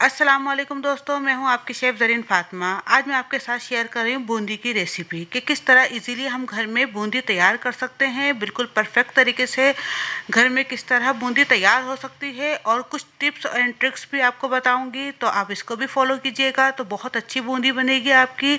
अस्सलाम वालेकुम दोस्तों, मैं हूं आपकी शेफ़ ज़रीन फ़ातिमा। आज मैं आपके साथ शेयर कर रही हूं बूंदी की रेसिपी कि किस तरह इजीली हम घर में बूंदी तैयार कर सकते हैं। बिल्कुल परफेक्ट तरीके से घर में किस तरह बूंदी तैयार हो सकती है और कुछ टिप्स एंड ट्रिक्स भी आपको बताऊंगी, तो आप इसको भी फॉलो कीजिएगा तो बहुत अच्छी बूंदी बनेगी आपकी।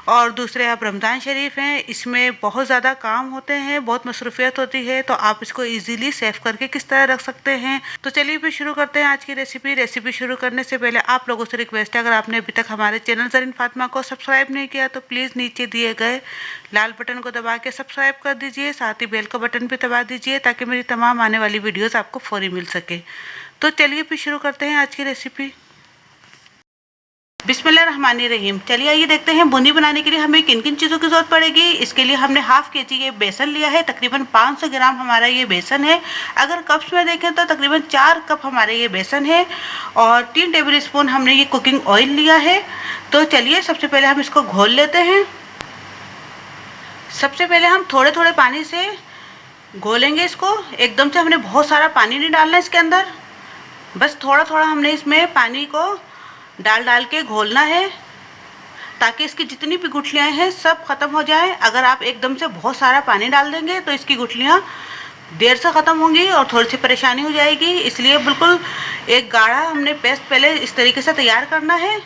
और दूसरे, आप रमज़ान शरीफ हैं, इसमें बहुत ज़्यादा काम होते हैं, बहुत मसरूफियत होती है, तो आप इसको ईज़िली सेव करके किस तरह रख सकते हैं। तो चलिए फिर शुरू करते हैं आज की रेसिपी शुरू करने से पहले आप लोगों से रिक्वेस्ट है, अगर आपने अभी तक हमारे चैनल ज़रीन फ़ातिमा को सब्सक्राइब नहीं किया तो प्लीज़ नीचे दिए गए लाल बटन को दबा के सब्सक्राइब कर दीजिए, साथ ही बेल का बटन भी दबा दीजिए ताकि मेरी तमाम आने वाली वीडियोस आपको फौरी मिल सके। तो चलिए फिर शुरू करते हैं आज की रेसिपी। बिस्मिल्लाहिर्रहमानिर्रहीम। चलिए आइए देखते हैं बूंदी बनाने के लिए हमें किन किन चीज़ों की ज़रूरत पड़ेगी। इसके लिए हमने हाफ के जी ये बेसन लिया है, तकरीबन 500 ग्राम हमारा ये बेसन है। अगर कप्स में देखें तो तकरीबन 4 कप हमारे ये बेसन है और 3 टेबल स्पून हमने ये कुकिंग ऑयल लिया है। तो चलिए सबसे पहले हम इसको घोल लेते हैं। सबसे पहले हम थोड़े थोड़े पानी से घोलेंगे इसको, एकदम से हमने बहुत सारा पानी नहीं डालना इसके अंदर, बस थोड़ा थोड़ा हमने इसमें पानी को डाल डाल के घोलना है ताकि इसकी जितनी भी गुठलियाँ हैं सब खत्म हो जाए। अगर आप एकदम से बहुत सारा पानी डाल देंगे तो इसकी गुठलियाँ देर से ख़त्म होंगी और थोड़ी सी परेशानी हो जाएगी, इसलिए बिल्कुल एक गाढ़ा हमने पेस्ट पहले इस तरीके से तैयार करना है।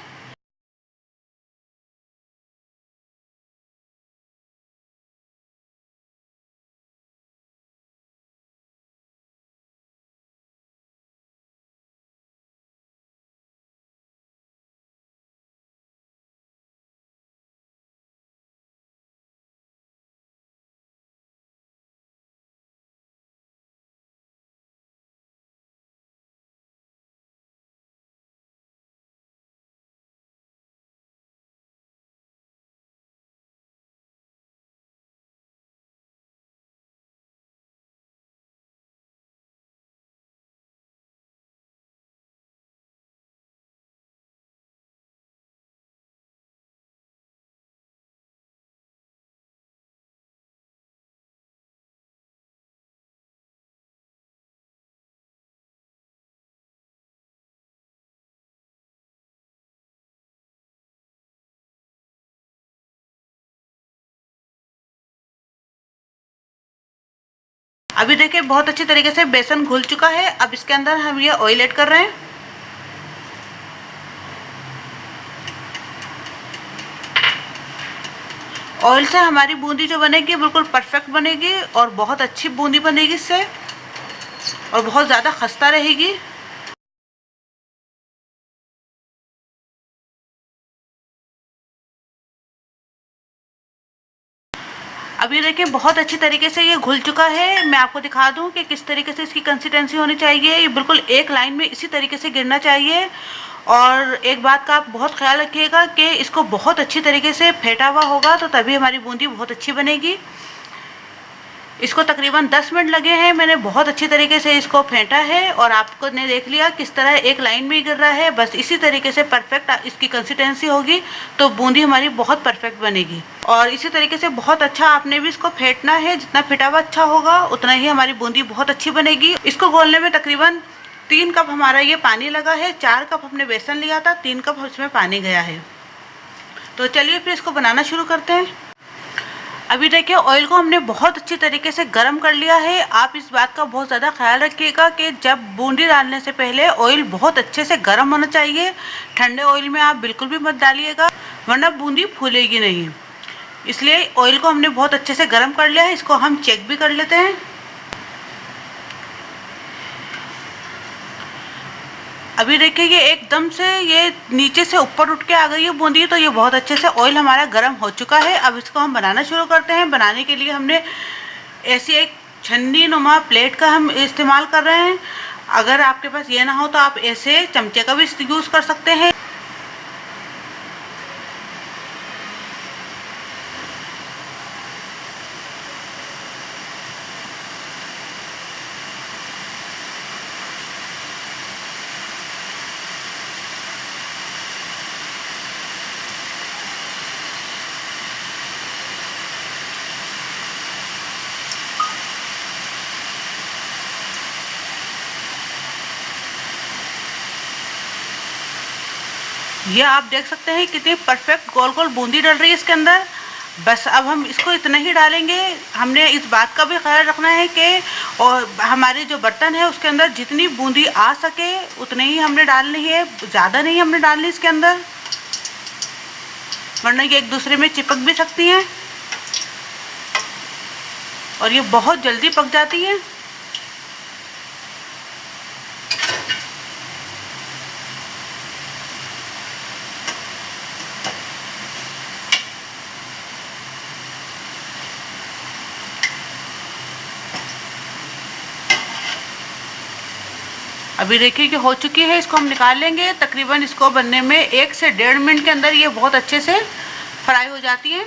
अभी देखिए बहुत अच्छी तरीके से बेसन घुल चुका है। अब इसके अंदर हम ये ऑयल ऐड कर रहे हैं। ऑयल से हमारी बूंदी जो बनेगी बिल्कुल परफेक्ट बनेगी और बहुत अच्छी बूंदी बनेगी इससे, और बहुत ज़्यादा खस्ता रहेगी। अब ये देखिए बहुत अच्छी तरीके से ये घुल चुका है। मैं आपको दिखा दूं कि किस तरीके से इसकी कंसिस्टेंसी होनी चाहिए। ये बिल्कुल एक लाइन में इसी तरीके से गिरना चाहिए। और एक बात का आप बहुत ख्याल रखिएगा कि इसको बहुत अच्छी तरीके से फेंटा हुआ होगा, तो तभी हमारी बूंदी बहुत अच्छी बनेगी। इसको तकरीबन 10 मिनट लगे हैं, मैंने बहुत अच्छी तरीके से इसको फेंटा है और आपको ने देख लिया किस तरह एक लाइन में गिर रहा है। बस इसी तरीके से परफेक्ट इसकी कंसिस्टेंसी होगी तो बूंदी हमारी बहुत परफेक्ट बनेगी। और इसी तरीके से बहुत अच्छा आपने भी इसको फेंटना है, जितना फेंटा हुआ अच्छा होगा उतना ही हमारी बूंदी बहुत अच्छी बनेगी। इसको घोलने में तकरीबन 3 कप हमारा ये पानी लगा है। 4 कप हमने बेसन लिया था, 3 कप इसमें पानी गया है। तो चलिए फिर इसको बनाना शुरू करते हैं। अभी देखिए ऑयल को हमने बहुत अच्छी तरीके से गर्म कर लिया है। आप इस बात का बहुत ज़्यादा ख्याल रखिएगा कि जब बूंदी डालने से पहले ऑयल बहुत अच्छे से गर्म होना चाहिए। ठंडे ऑयल में आप बिल्कुल भी मत डालिएगा वरना बूंदी फूलेगी नहीं। इसलिए ऑयल को हमने बहुत अच्छे से गर्म कर लिया है। इसको हम चेक भी कर लेते हैं। अभी देखिए ये एकदम से ये नीचे से ऊपर उठ के आ गई है बूंदी, तो ये बहुत अच्छे से ऑयल हमारा गर्म हो चुका है। अब इसको हम बनाना शुरू करते हैं। बनाने के लिए हमने ऐसी एक छन्नी नुमा प्लेट का हम इस्तेमाल कर रहे हैं। अगर आपके पास ये ना हो तो आप ऐसे चमचे का भी यूज़ कर सकते हैं। ये आप देख सकते हैं कितनी परफेक्ट गोल गोल बूंदी डल रही है इसके अंदर। बस अब हम इसको इतना ही डालेंगे। हमने इस बात का भी ख्याल रखना है कि और हमारे जो बर्तन है उसके अंदर जितनी बूंदी आ सके उतनी ही हमने डालनी है, ज़्यादा नहीं हमने डालनी इसके अंदर, वरना ये एक दूसरे में चिपक भी सकती हैं और ये बहुत जल्दी पक जाती हैं। अभी देखिए कि हो चुकी है, इसको हम निकाल लेंगे। तकरीबन इसको बनने में 1 से 1.5 मिनट के अंदर ये बहुत अच्छे से फ्राई हो जाती हैं।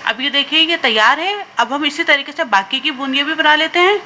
अब ये देखिए ये तैयार है। अब हम इसी तरीके से बाकी की बूंदियां भी बना लेते हैं।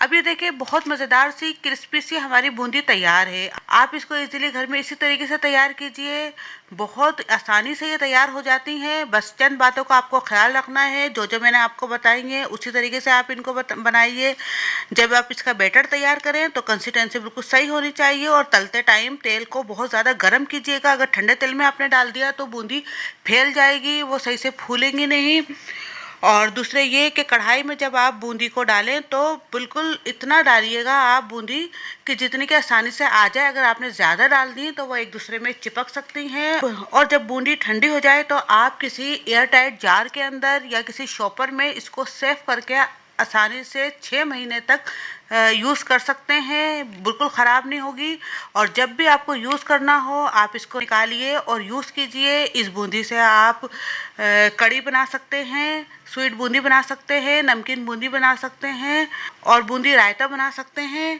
अब ये देखिए बहुत मज़ेदार सी क्रिस्पी सी हमारी बूंदी तैयार है। आप इसको इजीली घर में इसी तरीके से तैयार कीजिए। बहुत आसानी से ये तैयार हो जाती हैं। बस चंद बातों का आपको ख्याल रखना है, जो जो मैंने आपको बताई हैं उसी तरीके से आप इनको बनाइए। जब आप इसका बैटर तैयार करें तो कंसिस्टेंसी बिल्कुल सही होनी चाहिए और तलते टाइम तेल को बहुत ज़्यादा गर्म कीजिएगा। अगर ठंडे तेल में आपने डाल दिया तो बूंदी फैल जाएगी, वो सही से फूलेंगी नहीं। और दूसरे ये कि कढ़ाई में जब आप बूंदी को डालें तो बिल्कुल इतना डालिएगा आप बूंदी कि जितनी कि आसानी से आ जाए। अगर आपने ज़्यादा डाल दी तो वो एक दूसरे में चिपक सकती हैं। और जब बूंदी ठंडी हो जाए तो आप किसी एयर टाइट जार के अंदर या किसी शॉपर में इसको सेव करके आसानी से 6 महीने तक यूज़ कर सकते हैं, बिल्कुल ख़राब नहीं होगी। और जब भी आपको यूज़ करना हो आप इसको निकालिए और यूज़ कीजिए। इस बूंदी से आप कढ़ी बना सकते हैं, स्वीट बूंदी बना सकते हैं, नमकीन बूंदी बना सकते हैं और बूंदी रायता बना सकते हैं।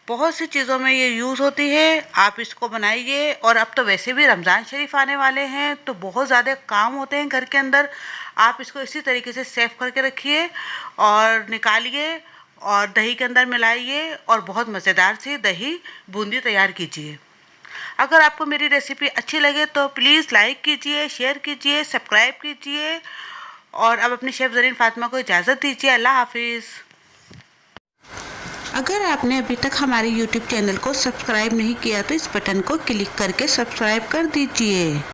बहुत सी चीज़ों में ये यूज़ होती है। आप इसको बनाइए। और अब तो वैसे भी रमज़ान शरीफ आने वाले हैं तो बहुत ज़्यादा काम होते हैं घर के अंदर। आप इसको इसी तरीके से सेव करके रखिए और निकालिए और दही के अंदर मिलाइए और बहुत मज़ेदार सी दही बूंदी तैयार कीजिए। अगर आपको मेरी रेसिपी अच्छी लगे तो प्लीज़ लाइक कीजिए, शेयर कीजिए, सब्सक्राइब कीजिए और अब अपनी शेफ़ ज़रीन फ़ातिमा को इजाज़त दीजिए। अल्लाह हाफ़िज़। अगर आपने अभी तक हमारे YouTube चैनल को सब्सक्राइब नहीं किया तो इस बटन को क्लिक करके सब्सक्राइब कर दीजिए।